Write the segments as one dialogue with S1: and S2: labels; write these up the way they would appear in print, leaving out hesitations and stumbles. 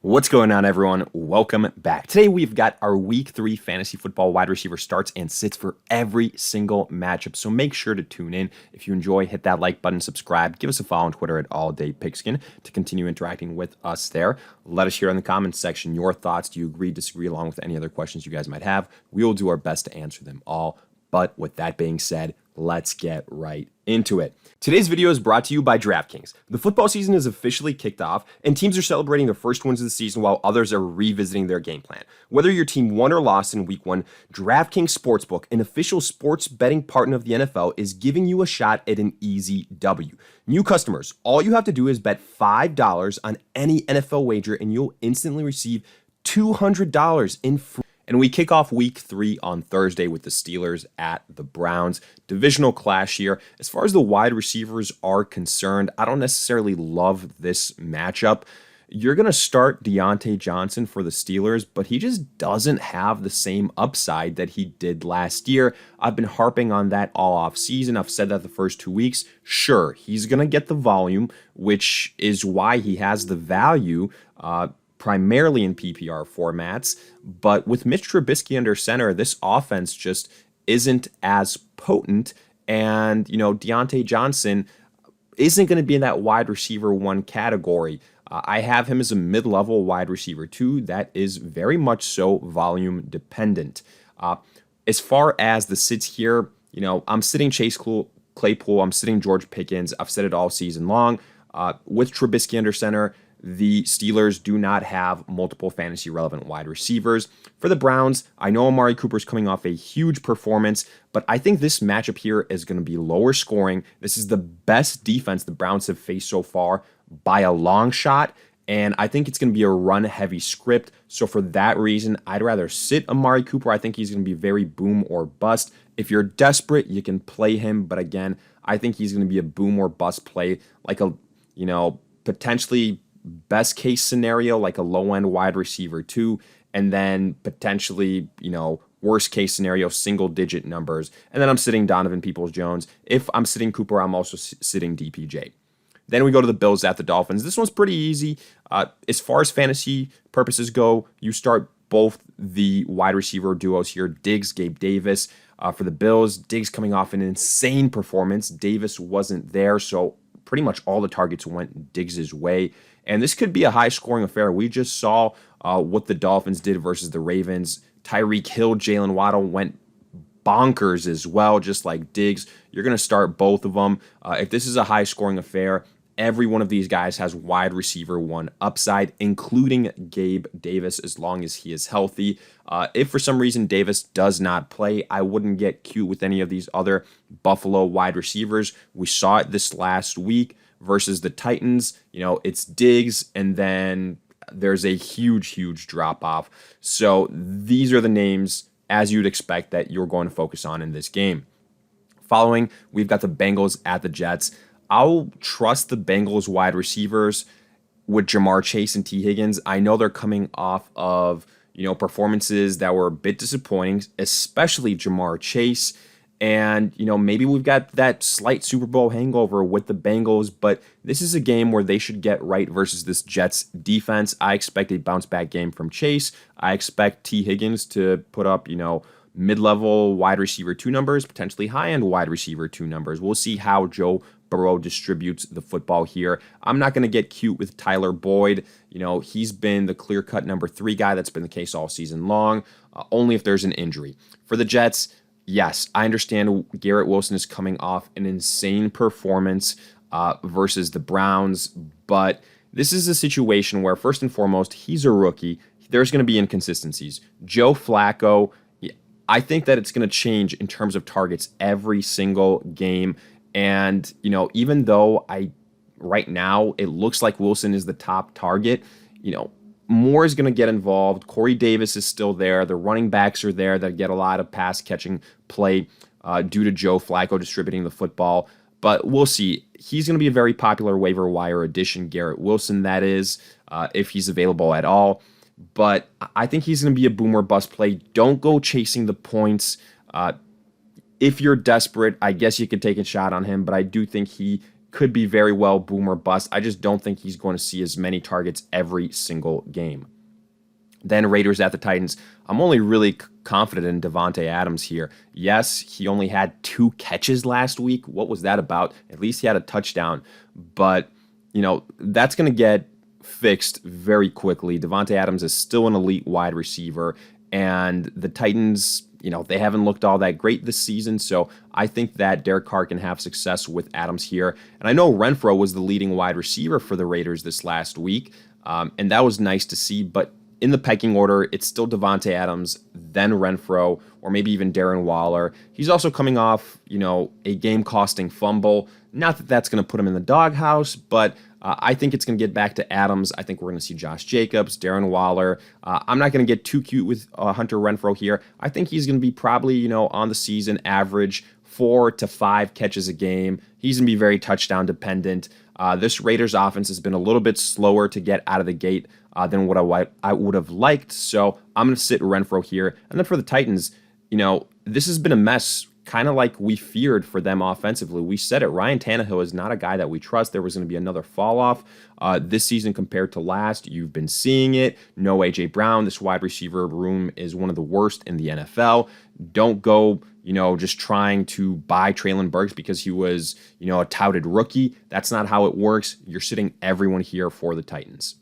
S1: What's going on, everyone? Welcome back. Today, we've got our Week 3 fantasy football wide receiver starts and sits for every single matchup. So make sure to tune in. If you enjoy, hit that like button, subscribe, give us a follow on Twitter at AllDayPigskin to continue interacting with us there. Let us hear in the comments section your thoughts. Do you agree, disagree, along with any other questions you guys might have? We will do our best to answer them all. But with that being said, let's get right into it. Today's video is brought to you by DraftKings. The football season is officially kicked off, and teams are celebrating their first wins of the season while others are revisiting their game plan. Whether your team won or lost in Week 1, DraftKings Sportsbook, an official sports betting partner of the NFL, is giving you a shot at an easy W. New customers, all you have to do is bet $5 on any NFL wager, and you'll instantly receive $200 in free. And we kick off Week 3 on Thursday with the Steelers at the Browns. Divisional clash here. As far as the wide receivers are concerned, I don't necessarily love this matchup. You're going to start Deontay Johnson for the Steelers, but he just doesn't have the same upside that he did last year. I've been harping on that all off season. I've said that the first 2 weeks. Sure, he's going to get the volume, which is why he has the value, primarily in PPR formats, but with Mitch Trubisky under center, this offense just isn't as potent, and, Deontay Johnson isn't going to be in that wide receiver 1 category. I have him as a mid-level wide receiver 2 that is very much so volume dependent. As far as the sits here, I'm sitting Chase Claypool, I'm sitting George Pickens. I've said it all season long. With Trubisky under center, the Steelers do not have multiple fantasy relevant wide receivers. For the Browns, I know Amari Cooper's coming off a huge performance, but I think this matchup here is going to be lower scoring. This is the best defense the Browns have faced so far by a long shot, and I think it's going to be a run-heavy script. So for that reason, I'd rather sit Amari Cooper. I think he's going to be very boom or bust. If you're desperate, you can play him, but again, I think he's going to be a boom or bust play, like a, potentially best case scenario, like a low end wide receiver 2, and then potentially, worst case scenario, single digit numbers. And then I'm sitting Donovan Peoples-Jones. If I'm sitting Cooper, I'm also sitting DPJ. Then we go to the Bills at the Dolphins. This one's pretty easy. As far as fantasy purposes go, you start both the wide receiver duos here, Diggs, Gabe Davis. For the Bills, Diggs coming off an insane performance. Davis wasn't there, so pretty much all the targets went Diggs' way. And this could be a high-scoring affair. We just saw what the Dolphins did versus the Ravens. Tyreek Hill, Jalen Waddle went bonkers as well, just like Diggs. You're going to start both of them. If this is a high-scoring affair, every one of these guys has wide receiver 1 upside, including Gabe Davis, as long as he is healthy. If for some reason Davis does not play, I wouldn't get cute with any of these other Buffalo wide receivers. We saw it this last week versus the Titans. It's Diggs, and then there's a huge drop-off. So these are the names, as you'd expect, that you're going to focus on in this game. Following, we've got the Bengals at the Jets. I'll trust the Bengals wide receivers with Jamar Chase and T. Higgins. I know they're coming off of, performances that were a bit disappointing, especially Jamar Chase. And, maybe we've got that slight Super Bowl hangover with the Bengals, but this is a game where they should get right versus this Jets defense. I expect a bounce-back game from Chase. I expect T. Higgins to put up, mid-level wide receiver 2 numbers, potentially high-end wide receiver 2 numbers. We'll see how Joe Burrow distributes the football here. I'm not going to get cute with Tyler Boyd. He's been the clear-cut number 3 guy. That's been the case all season long, only if there's an injury. For the Jets, yes, I understand Garrett Wilson is coming off an insane performance versus the Browns, but this is a situation where, first and foremost, he's a rookie. There's going to be inconsistencies. Joe Flacco, I think that it's going to change in terms of targets every single game. And, even though right now it looks like Wilson is the top target, more is going to get involved. Corey Davis is still there. The running backs are there that get a lot of pass catching play due to Joe Flacco distributing the football. But we'll see. He's going to be a very popular waiver wire addition, Garrett Wilson, that is, if he's available at all. But I think he's going to be a boom or bust play. Don't go chasing the points. If you're desperate, I guess you could take a shot on him, but I do think he could be very well boom or bust. I just don't think he's going to see as many targets every single game. Then Raiders at the Titans. I'm only really confident in Davante Adams here. Yes, he only had 2 catches last week. What was that about? At least he had a touchdown. But, that's going to get fixed very quickly. Davante Adams is still an elite wide receiver. And the Titans, they haven't looked all that great this season. So I think that Derek Carr can have success with Adams here. And I know Renfrow was the leading wide receiver for the Raiders this last week. And that was nice to see. But in the pecking order, it's still Davante Adams, then Renfrow, or maybe even Darren Waller. He's also coming off, a game-costing fumble. Not that that's going to put him in the doghouse, but I think it's going to get back to Adams. I think we're going to see Josh Jacobs, Darren Waller. I'm not going to get too cute with Hunter Renfrow here. I think he's going to be probably, on the season average 4 to 5 catches a game. He's going to be very touchdown dependent. This Raiders offense has been a little bit slower to get out of the gate than what I would have liked. So I'm going to sit Renfrow here. And then for the Titans, this has been a mess, kind of like we feared for them offensively. We said it. Ryan Tannehill is not a guy that we trust. There was going to be another fall off this season compared to last. You've been seeing it. No A.J. Brown. This wide receiver room is one of the worst in the NFL. Don't go, just trying to buy Treylon Burks because he was, a touted rookie. That's not how it works. You're sitting everyone here for the Titans.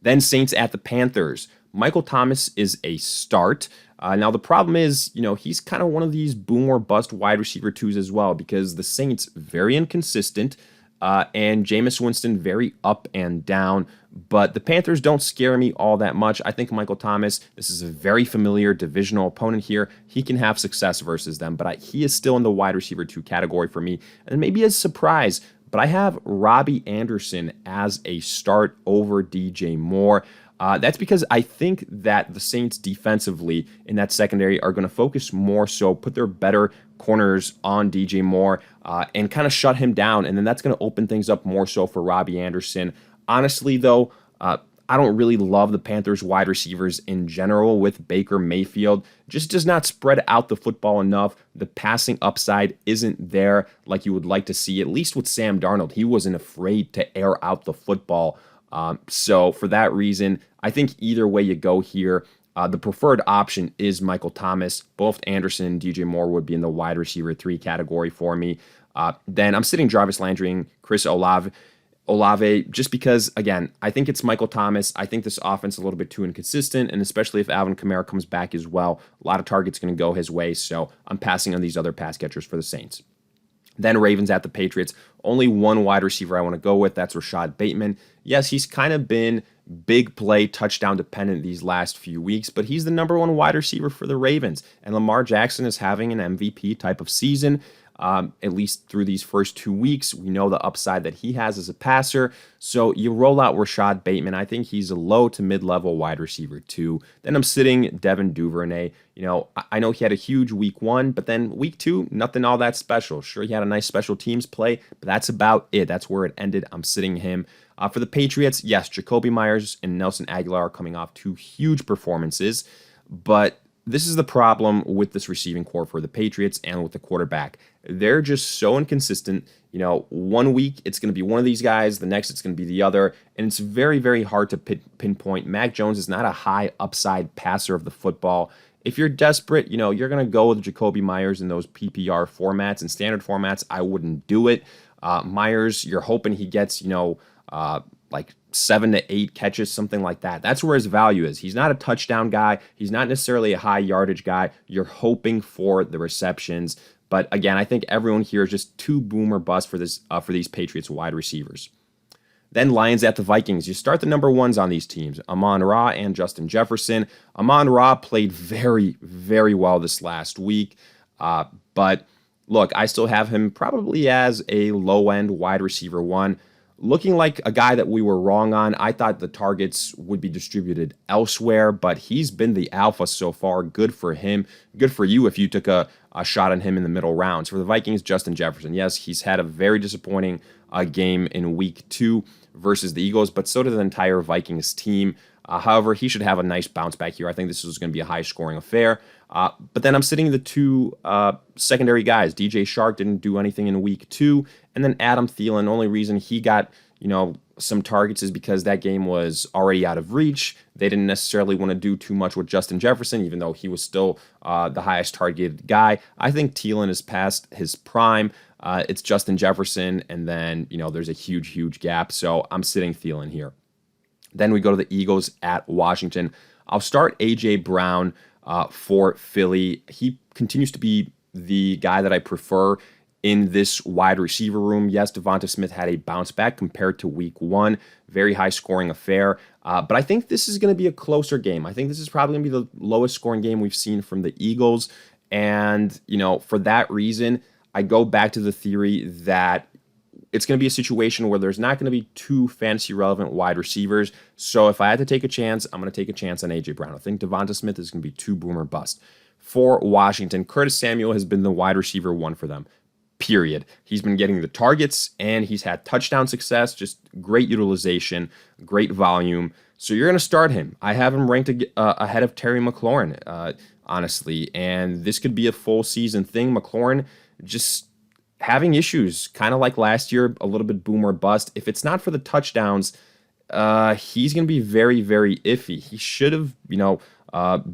S1: Then Saints at the Panthers. Michael Thomas is a start. Now, the problem is, he's kind of one of these boom or bust wide receiver 2s as well, because the Saints, very inconsistent, and Jameis Winston, very up and down. But the Panthers don't scare me all that much. I think Michael Thomas, this is a very familiar divisional opponent here. He can have success versus them, but he is still in the wide receiver 2 category for me. And maybe a surprise, but I have Robbie Anderson as a start over DJ Moore. That's because I think that the Saints defensively in that secondary are going to focus more so, put their better corners on DJ Moore and kind of shut him down. And then that's going to open things up more so for Robbie Anderson. Honestly, though, I don't really love the Panthers wide receivers in general with Baker Mayfield. Just does not spread out the football enough. The passing upside isn't there like you would like to see, at least with Sam Darnold. He wasn't afraid to air out the football. So for that reason, I think either way you go here, the preferred option is Michael Thomas. Both Anderson and DJ Moore would be in the wide receiver 3 category for me. Then I'm sitting Jarvis Landry and Chris Olave, just because, again, I think it's Michael Thomas. I think this offense is a little bit too inconsistent, and especially if Alvin Kamara comes back as well, a lot of targets going to go his way, so I'm passing on these other pass catchers for the Saints. Then Ravens at the Patriots. Only one wide receiver I want to go with. That's Rashad Bateman. Yes, he's kind of been big play, touchdown dependent these last few weeks, but he's the number 1 wide receiver for the Ravens. And Lamar Jackson is having an MVP type of season. At least through these first 2 weeks. We know the upside that he has as a passer. So you roll out Rashad Bateman. I think he's a low to mid-level wide receiver 2. Then I'm sitting Devin Duvernay. I know he had a huge week 1, but then week 2, nothing all that special. Sure, he had a nice special teams play, but that's about it. That's where it ended. I'm sitting him. For the Patriots, yes, Jacoby Myers and Nelson Aguilar are coming off 2 huge performances, but this is the problem with this receiving core for the Patriots and with the quarterback. They're just so inconsistent. 1 week it's going to be one of these guys, the next it's going to be the other, and it's very, very hard to pinpoint. Mac Jones is not a high upside passer of the football. If you're desperate, you're going to go with Jacoby Myers in those PPR formats and standard formats. I wouldn't do it. Myers, you're hoping he gets, like 7 to 8 catches, something like that. That's where his value is. He's not a touchdown guy. He's not necessarily a high yardage guy. You're hoping for the receptions. But again, I think everyone here is just too boom or bust for these Patriots wide receivers. Then Lions at the Vikings. You start the number 1s on these teams, Amon-Ra and Justin Jefferson. Amon-Ra played very, very well this last week. But look, I still have him probably as a low-end wide receiver 1. Looking like a guy that we were wrong on. I thought the targets would be distributed elsewhere, but he's been the alpha so far. Good for him. Good for you if you took a shot on him in the middle rounds. For the Vikings, Justin Jefferson. Yes, he's had a very disappointing game in week 2 versus the Eagles, but so did the entire Vikings team. However, he should have a nice bounce back here. I think this is going to be a high-scoring affair. But then I'm sitting the two secondary guys. DJ Shark didn't do anything in week 2, and then Adam Thielen. Only reason he got some targets is because that game was already out of reach. They didn't necessarily want to do too much with Justin Jefferson, even though he was still the highest targeted guy. I think Thielen is past his prime. It's Justin Jefferson, and then there's a huge gap. So I'm sitting Thielen here. Then we go to the Eagles at Washington. I'll start A.J. Brown for Philly. He continues to be the guy that I prefer in this wide receiver room. Yes, Devonta Smith had a bounce back compared to week 1. Very high scoring affair. But I think this is going to be a closer game. I think this is probably going to be the lowest scoring game we've seen from the Eagles. And, for that reason, I go back to the theory that it's going to be a situation where there's not going to be 2 fantasy relevant wide receivers. So if I had to take a chance, I'm going to take a chance on A.J. Brown. I think Devonta Smith is going to be too boom or bust. For Washington, Curtis Samuel has been the wide receiver 1 for them. Period. He's been getting the targets and he's had touchdown success, just great utilization, great volume. So you're going to start him. I have him ranked ahead of Terry McLaurin, honestly. And this could be a full season thing. McLaurin just having issues, kind of like last year, a little bit boom or bust. If it's not for the touchdowns, he's going to be very, very iffy. He should have,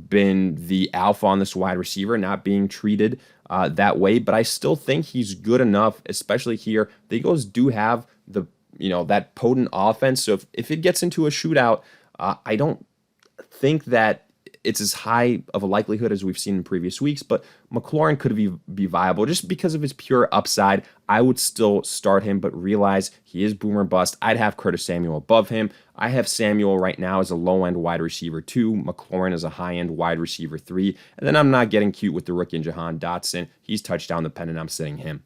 S1: been the alpha on this wide receiver, not being treated that way. But I still think he's good enough, especially here. The Eagles do have that potent offense. So if it gets into a shootout, I don't think that it's as high of a likelihood as we've seen in previous weeks, but McLaurin could be viable just because of his pure upside. I would still start him, but realize he is boom or bust. I'd have Curtis Samuel above him. I have Samuel right now as a low-end wide receiver 2, McLaurin as a high-end wide receiver 3, and then I'm not getting cute with the rookie and Jahan Dotson. He's touchdown dependent. I'm sitting him.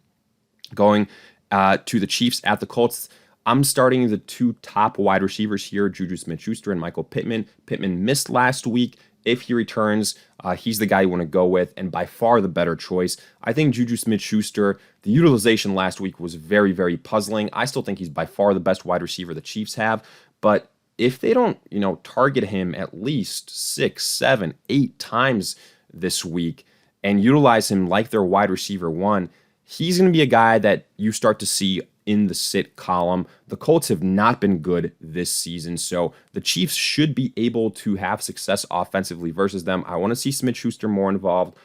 S1: Going to the Chiefs at the Colts, I'm starting the 2 top wide receivers here, Juju Smith-Schuster and Michael Pittman. Pittman missed last week. If he returns, he's the guy you want to go with, and by far the better choice. I think Juju Smith-Schuster, the utilization last week was very, very puzzling. I still think he's by far the best wide receiver the Chiefs have, but if they don't, target him at least 6, 7, 8 times this week and utilize him like their wide receiver 1, he's going to be a guy that you start to see in the sit column. The Colts have not been good this season, so the Chiefs should be able to have success offensively versus them. I want to see Smith-Schuster more involved,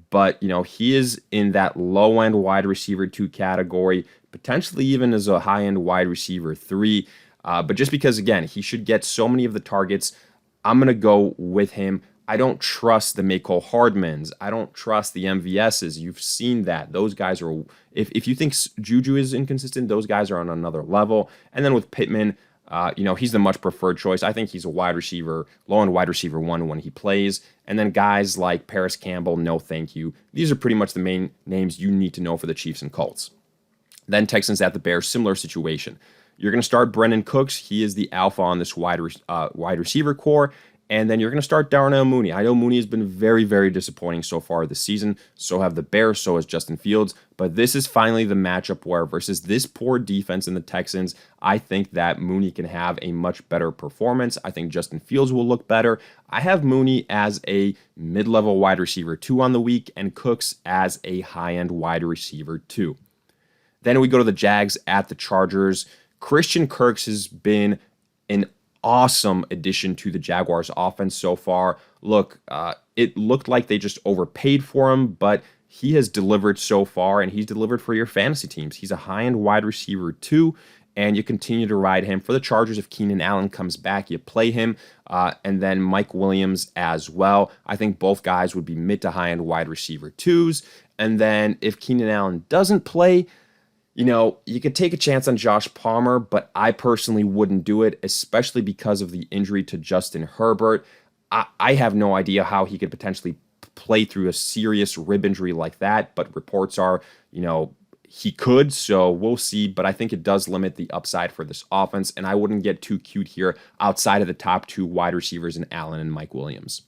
S1: but he is in that low-end wide receiver 2 category, potentially even as a high-end wide receiver 3. But just because, again, he should get so many of the targets, I'm going to go with him. I don't trust the Mecole Hardmans. I don't trust the MVSs. You've seen that. Those guys are, if you think Juju is inconsistent, those guys are on another level. And then with Pittman, he's the much preferred choice. I think he's a wide receiver, low-end wide receiver 1 when he plays. And then guys like Paris Campbell, no thank you. These are pretty much the main names you need to know for the Chiefs and Colts. Then Texans at the Bears, similar situation. You're going to start Brendan Cooks. He is the alpha on this wide receiver core. And then you're going to start Darnell Mooney. I know Mooney has been very, very disappointing so far this season. So have the Bears, so has Justin Fields. But this is finally the matchup where versus this poor defense in the Texans, I think that Mooney can have a much better performance. I think Justin Fields will look better. I have Mooney as a mid-level wide receiver 2 on the week and Cooks as a high-end wide receiver 2. Then we go to the Jags at the Chargers. Christian Kirk has been an awesome addition to the Jaguars offense so far. Look, it looked like they just overpaid for him, but he has delivered so far, and he's delivered for your fantasy teams. He's a high-end wide receiver 2, and you continue to ride him. For the Chargers, if Keenan Allen comes back, you play him, and then Mike Williams as well. I think both guys would be mid to high-end wide receiver 2s, and then if Keenan Allen doesn't play, you could take a chance on Josh Palmer, but I personally wouldn't do it, especially because of the injury to Justin Herbert. I have no idea how he could potentially play through a serious rib injury like that, but reports are, he could, so we'll see. But I think it does limit the upside for this offense, and I wouldn't get too cute here outside of the top 2 wide receivers in Allen and Mike Williams.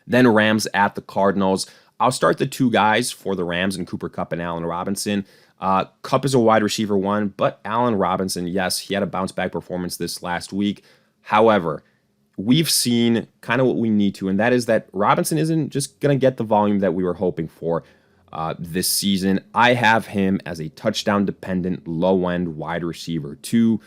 S1: Then Rams at the Cardinals. I'll start the 2 guys for the Rams and Cooper Kupp and Allen Robinson. Kupp is a wide receiver 1, but Allen Robinson, yes, he had a bounce back performance this last week. However, we've seen kind of what we need to, and that is that Robinson isn't just going to get the volume that we were hoping for this season. I have him as a touchdown-dependent, low-end wide receiver 2.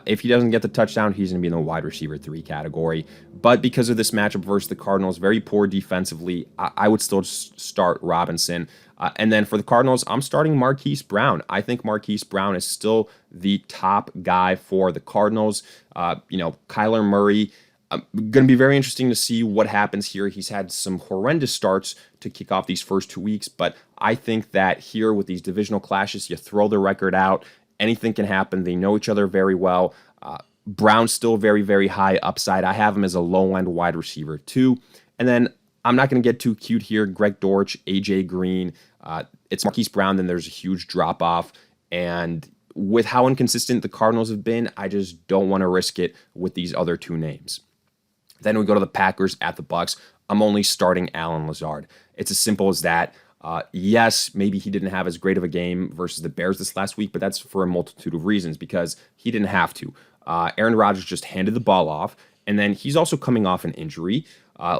S1: If he doesn't get the touchdown, he's going to be in the wide receiver 3 category. But because of this matchup versus the Cardinals, very poor defensively, I would still start Robinson. And then for the Cardinals, I'm starting Marquise Brown. I think Marquise Brown is still the top guy for the Cardinals. Kyler Murray, going to be very interesting to see what happens here. He's had some horrendous starts to kick off these first 2 weeks, but I think that here with these divisional clashes, you throw the record out, anything can happen. They know each other very well. Brown's still very, very high upside. I have him as a low-end wide receiver too. And then I'm not going to get too cute here. Greg Dortch, AJ Green. It's Marquise Brown, then there's a huge drop-off. And with how inconsistent the Cardinals have been, I just don't want to risk it with these other 2 names. Then we go to the Packers at the Bucs. I'm only starting Allen Lazard. It's as simple as that. Yes, maybe he didn't have as great of a game versus the Bears this last week, but that's for a multitude of reasons because he didn't have to. Aaron Rodgers just handed the ball off, and then he's also coming off an injury,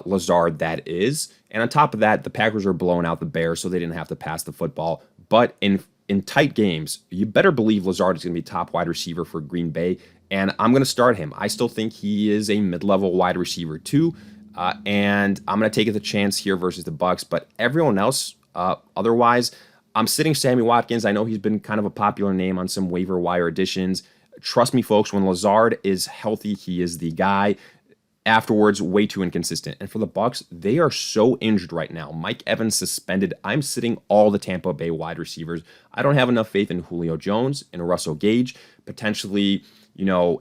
S1: Lazard that is. And on top of that, the Packers are blowing out the Bears, so they didn't have to pass the football. But in tight games, you better believe Lazard is going to be top wide receiver for Green Bay, and I'm going to start him. I still think he is a mid-level wide receiver too, and I'm going to take the chance here versus the Bucs. But everyone else, otherwise, I'm sitting Sammy Watkins. I know he's been kind of a popular name on some waiver wire additions. Trust me, folks, when Lazard is healthy, he is the guy. Afterwards, way too inconsistent. And for the Bucs, they are so injured right now. Mike Evans suspended. I'm sitting all the Tampa Bay wide receivers. I don't have enough faith in Julio Jones and Russell Gage. Potentially,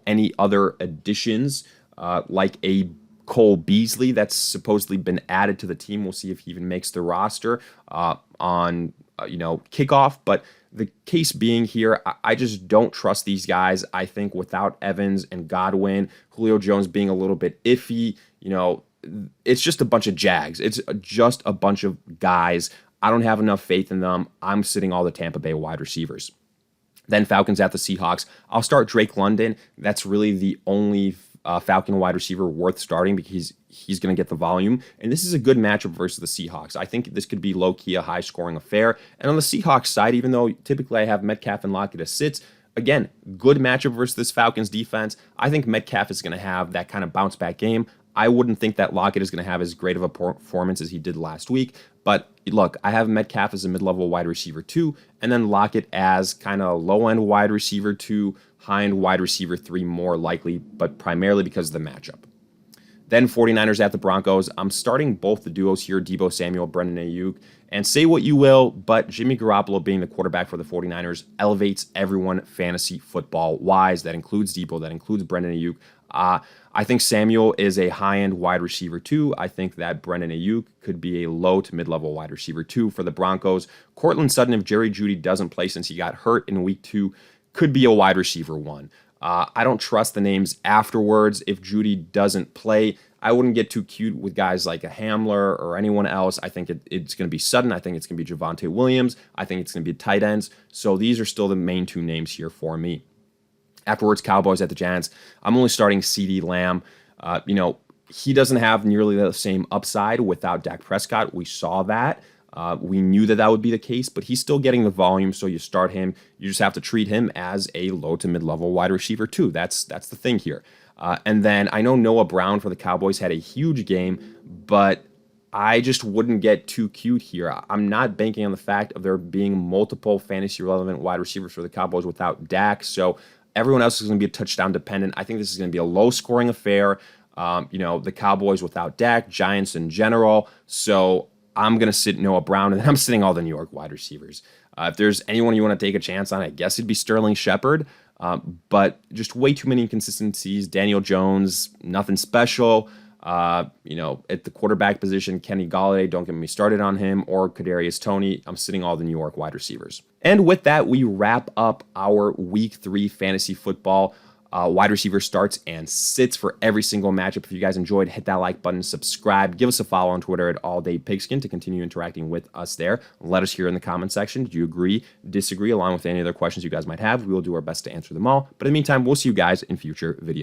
S1: any other additions like a Cole Beasley that's supposedly been added to the team. We'll see if he even makes the roster on kickoff. But the case being here, I just don't trust these guys. I think without Evans and Godwin, Julio Jones being a little bit iffy, it's just a bunch of Jags. It's just a bunch of guys. I don't have enough faith in them. I'm sitting all the Tampa Bay wide receivers. Then Falcons at the Seahawks. I'll start Drake London. That's really the only Falcon wide receiver worth starting because he's going to get the volume. And this is a good matchup versus the Seahawks. I think this could be low-key a high-scoring affair. And on the Seahawks side, even though typically I have Metcalf and Lockett as sits, again, good matchup versus this Falcons defense. I think Metcalf is going to have that kind of bounce-back game. I wouldn't think that Lockett is going to have as great of a performance as he did last week. But look, I have Metcalf as a mid-level wide receiver 2, and then Lockett as kind of low-end wide receiver 2, high-end wide receiver 3 more likely, but primarily because of the matchup. Then 49ers at the Broncos. I'm starting both the duos here, Deebo Samuel, Brandon Ayuk. And say what you will, but Jimmy Garoppolo being the quarterback for the 49ers elevates everyone fantasy football-wise. That includes Deebo, that includes Brandon Ayuk. I think Samuel is a high-end wide receiver 2. I think that Brandon Ayuk could be a low to mid-level wide receiver 2 for the Broncos. Courtland Sutton, if Jerry Jeudy doesn't play since he got hurt in week 2, could be a wide receiver 1. I don't trust the names afterwards. If Jeudy doesn't play, I wouldn't get too cute with guys like a Hamler or anyone else. I think it's going to be Sutton. I think it's going to be Javonte Williams. I think it's going to be tight ends. So these are still the main 2 names here for me. Afterwards, Cowboys at the Giants. I'm only starting CeeDee Lamb. He doesn't have nearly the same upside without Dak Prescott. We saw that. We knew that would be the case, but he's still getting the volume, so you start him. You just have to treat him as a low to mid-level wide receiver too. That's the thing here. And then I know Noah Brown for the Cowboys had a huge game, but I just wouldn't get too cute here. I'm not banking on the fact of there being multiple fantasy-relevant wide receivers for the Cowboys without Dak, so everyone else is going to be a touchdown dependent. I think this is going to be a low-scoring affair. The Cowboys without Dak, Giants in general, so I'm going to sit Noah Brown, and then I'm sitting all the New York wide receivers. If there's anyone you want to take a chance on, I guess it'd be Sterling Shepard, but just way too many inconsistencies. Daniel Jones, nothing special. At the quarterback position, Kenny Golladay, don't get me started on him, or Kadarius Toney. I'm sitting all the New York wide receivers. And with that, we wrap up our Week 3 fantasy football. Wide receiver starts and sits for every single matchup. If you guys enjoyed, hit that like button, subscribe, give us a follow on Twitter at AllDayPigskin to continue interacting with us there. Let us hear in the comment section. Do you agree, disagree, along with any other questions you guys might have? We will do our best to answer them all. But in the meantime, we'll see you guys in future videos.